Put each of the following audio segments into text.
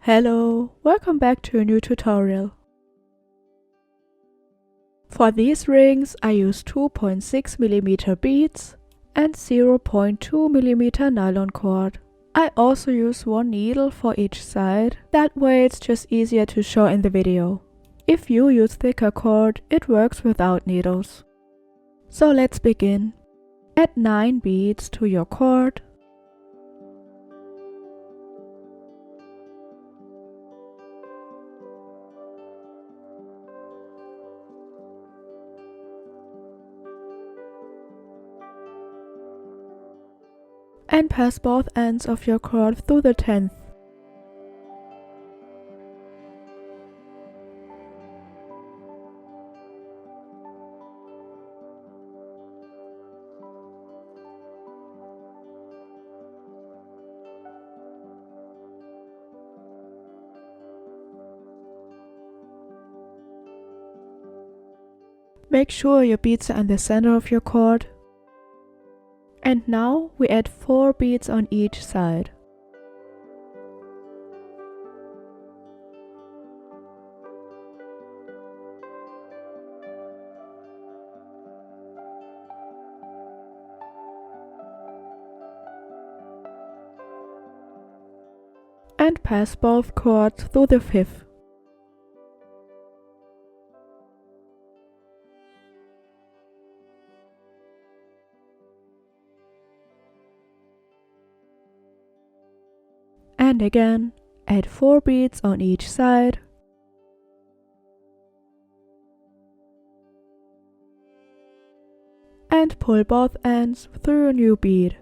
Hello, welcome back to a new tutorial. For these rings I use 2.6mm beads and 0.2mm nylon cord. I also use one needle for each side, that way it's just easier to show in the video. If you use thicker cord, it works without needles. So let's begin. Add 9 beads to your cord. And pass both ends of your cord through the 10th. Make sure your beads are in the center of your cord. And now we add 4 beads on each side. And pass both cords through the 5th. And again, add 4 beads on each side. And pull both ends through a new bead.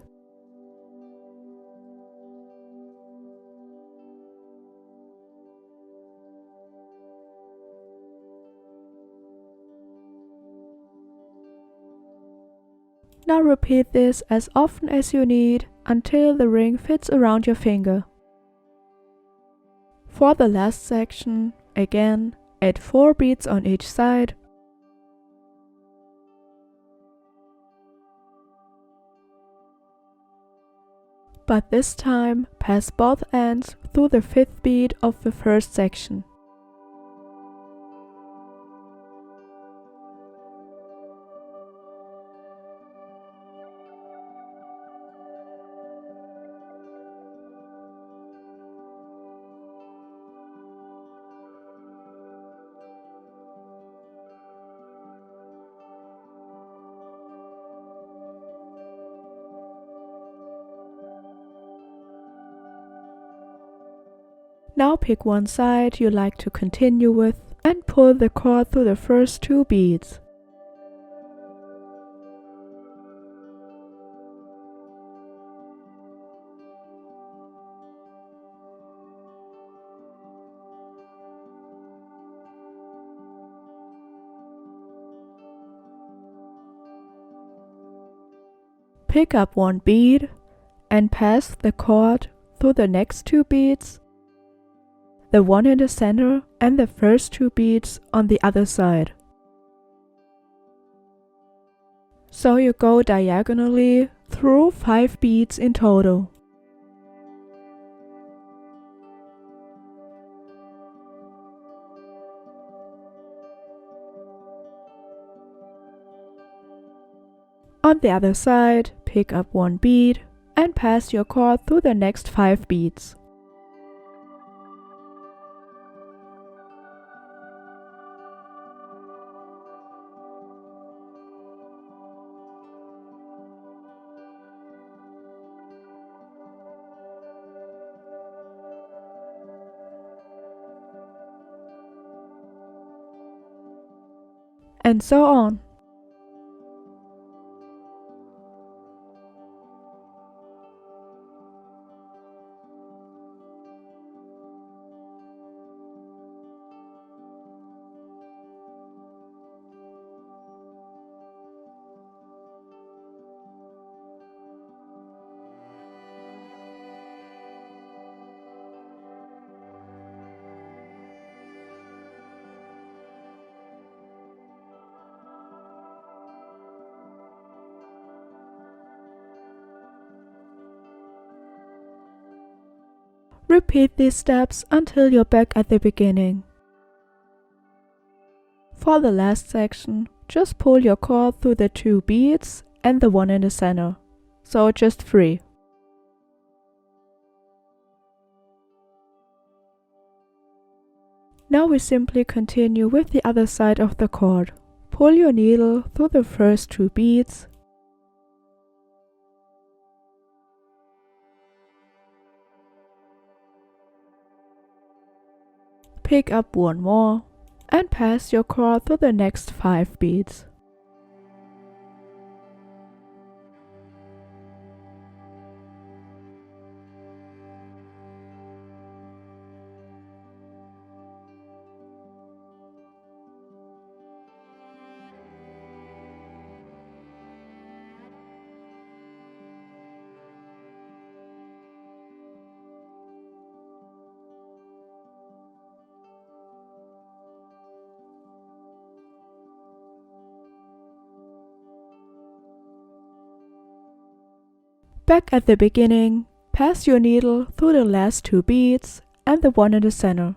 Now repeat this as often as you need until the ring fits around your finger. For the last section, again, add 4 beads on each side. But this time, pass both ends through the 5th bead of the first section. Now pick one side you like to continue with and pull the cord through the first 2 beads. Pick up one bead and pass the cord through the next 2 beads, the one in the center and the first 2 beads on the other side. So you go diagonally through 5 beads in total. On the other side, pick up one bead and pass your cord through the next 5 beads. And so on. Repeat these steps until you're back at the beginning. For the last section, just pull your cord through the 2 beads and the one in the center, so just 3. Now we simply continue with the other side of the cord. Pull your needle through the first 2 beads, pick up one more, and pass your cord through the next 5 beads. Back at the beginning, pass your needle through the last 2 beads and the one in the center.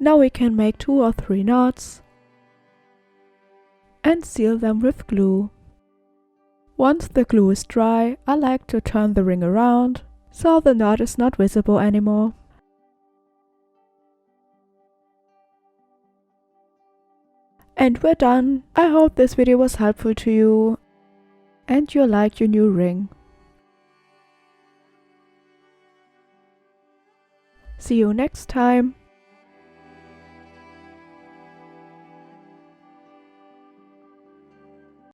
Now we can make 2 or 3 knots and seal them with glue. Once the glue is dry, I like to turn the ring around, so the knot is not visible anymore. And we're done! I hope this video was helpful to you and you like your new ring. See you next time!